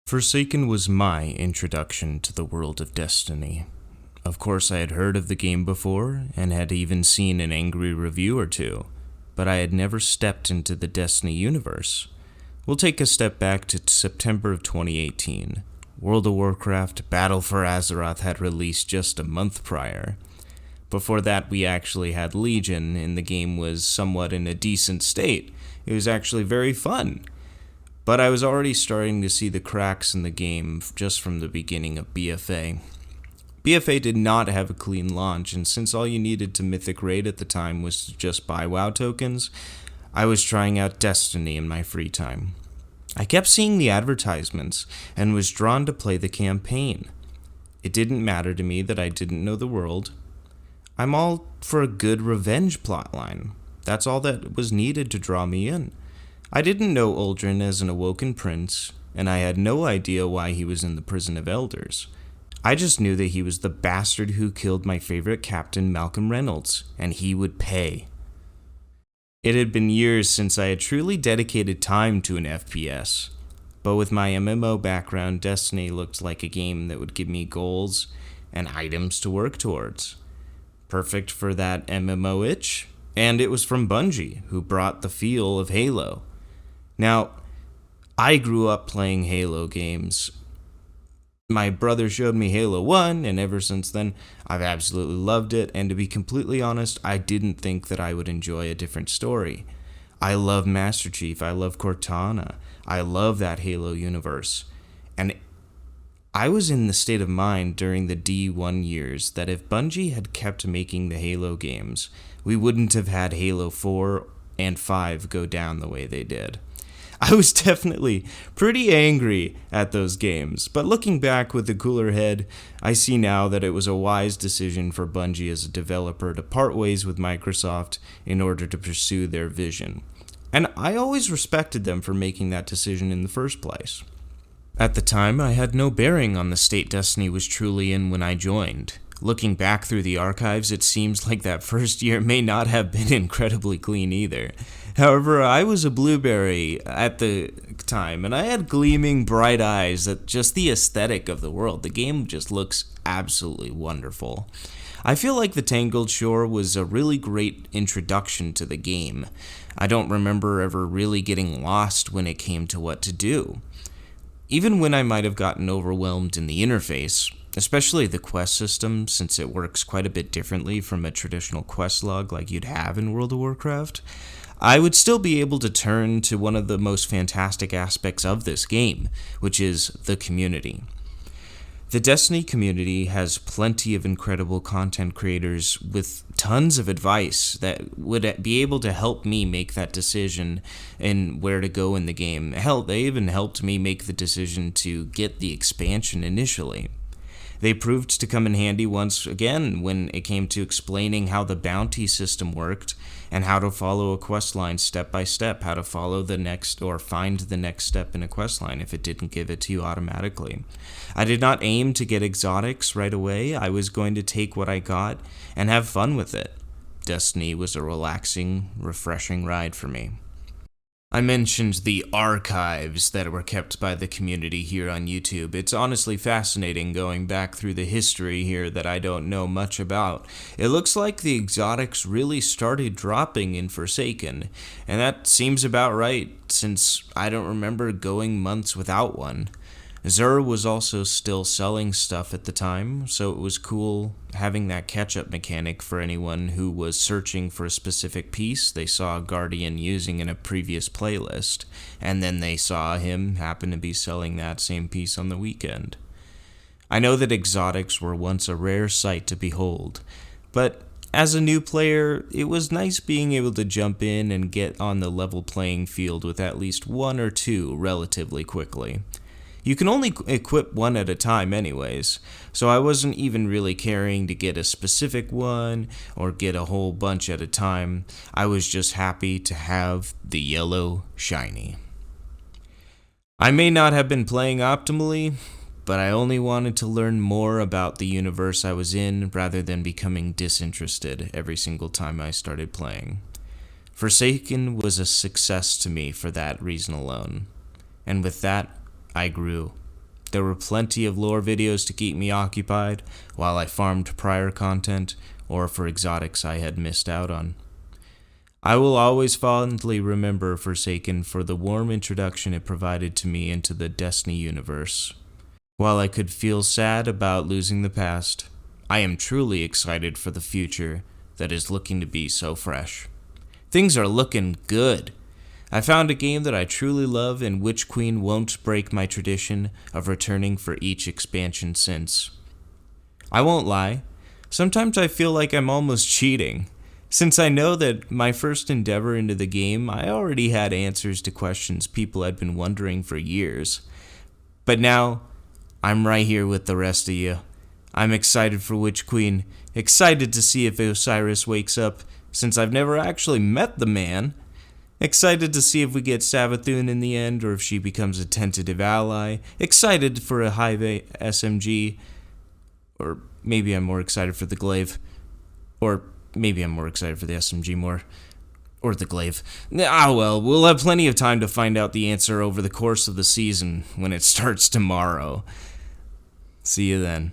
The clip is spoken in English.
Forsaken was my introduction to the world of Destiny. Of course, I had heard of the game before, and had even seen an angry review or two, but I had never stepped into the Destiny universe. We'll take a step back to September of 2018. World of Warcraft Battle for Azeroth had released just a month prior. Before that, we actually had Legion, and the game was somewhat in a decent state. It was actually very fun. But I was already starting to see the cracks in the game just from the beginning of BFA. BFA did not have a clean launch, and since all you needed to Mythic Raid at the time was to just buy WoW tokens, I was trying out Destiny in my free time. I kept seeing the advertisements, and was drawn to play the campaign. It didn't matter to me that I didn't know the world. I'm all for a good revenge plotline. That's all that was needed to draw me in. I didn't know Uldren as an awoken prince, and I had no idea why he was in the Prison of Elders. I just knew that he was the bastard who killed my favorite captain, Malcolm Reynolds, and he would pay. It had been years since I had truly dedicated time to an FPS, but with my MMO background, Destiny looked like a game that would give me goals and items to work towards. Perfect for that MMO itch, and it was from Bungie, who brought the feel of Halo. Now, I grew up playing Halo games. My brother showed me Halo 1, and ever since then, I've absolutely loved it, and to be completely honest, I didn't think that I would enjoy a different story. I love Master Chief, I love Cortana, I love that Halo universe, and I was in the state of mind during the D1 years that if Bungie had kept making the Halo games, we wouldn't have had Halo 4 and 5 go down the way they did. I was definitely pretty angry at those games, but looking back with a cooler head, I see now that it was a wise decision for Bungie as a developer to part ways with Microsoft in order to pursue their vision. And I always respected them for making that decision in the first place. At the time, I had no bearing on the state Destiny was truly in when I joined. Looking back through the archives, it seems like that first year may not have been incredibly clean either. However, I was a blueberry at the time, and I had gleaming bright eyes at just the aesthetic of the world. The game just looks absolutely wonderful. I feel like the Tangled Shore was a really great introduction to the game. I don't remember ever really getting lost when it came to what to do. Even when I might have gotten overwhelmed in the interface, especially the quest system, since it works quite a bit differently from a traditional quest log like you'd have in World of Warcraft, I would still be able to turn to one of the most fantastic aspects of this game, which is the community. The Destiny community has plenty of incredible content creators with tons of advice that would be able to help me make that decision in where to go in the game. Hell, they even helped me make the decision to get the expansion initially. They proved to come in handy once again when it came to explaining how the bounty system worked and how to follow a quest line step by step, how to follow the next or find the next step in a quest line if it didn't give it to you automatically. I did not aim to get exotics right away. I was going to take what I got and have fun with it. Destiny was a relaxing, refreshing ride for me. I mentioned the archives that were kept by the community here on YouTube. It's honestly fascinating going back through the history here that I don't know much about. It looks like the exotics really started dropping in Forsaken, and that seems about right, since I don't remember going months without one. Xur was also still selling stuff at the time, so it was cool having that catch-up mechanic for anyone who was searching for a specific piece they saw a Guardian using in a previous playlist, and then they saw him happen to be selling that same piece on the weekend. I know that exotics were once a rare sight to behold, but as a new player, it was nice being able to jump in and get on the level playing field with at least one or two relatively quickly. You can only equip one at a time anyways, so I wasn't even really caring to get a specific one or get a whole bunch at a time. I was just happy to have the yellow shiny. I may not have been playing optimally, but I only wanted to learn more about the universe I was in rather than becoming disinterested every single time I started playing. Forsaken was a success to me for that reason alone, and with that, I grew There were plenty of lore videos to keep me occupied while I farmed prior content or for exotics I had missed out on. I will always fondly remember Forsaken for the warm introduction it provided to me into the Destiny universe. While I could feel sad about losing the past, I am truly excited for the future that is looking to be so fresh. Things are looking good. I found a game that I truly love, and Witch Queen won't break my tradition of returning for each expansion since. I won't lie, sometimes I feel like I'm almost cheating, since I know that my first endeavor into the game I already had answers to questions people had been wondering for years. But now, I'm right here with the rest of you. I'm excited for Witch Queen, excited to see if Osiris wakes up, since I've never actually met the man. Excited to see if we get Savathun in the end, or if she becomes a tentative ally. Excited for a Hive SMG. Or maybe I'm more excited for the Glaive. Or maybe I'm more excited for the SMG more. Or the Glaive. Ah well, we'll have plenty of time to find out the answer over the course of the season when it starts tomorrow. See you then.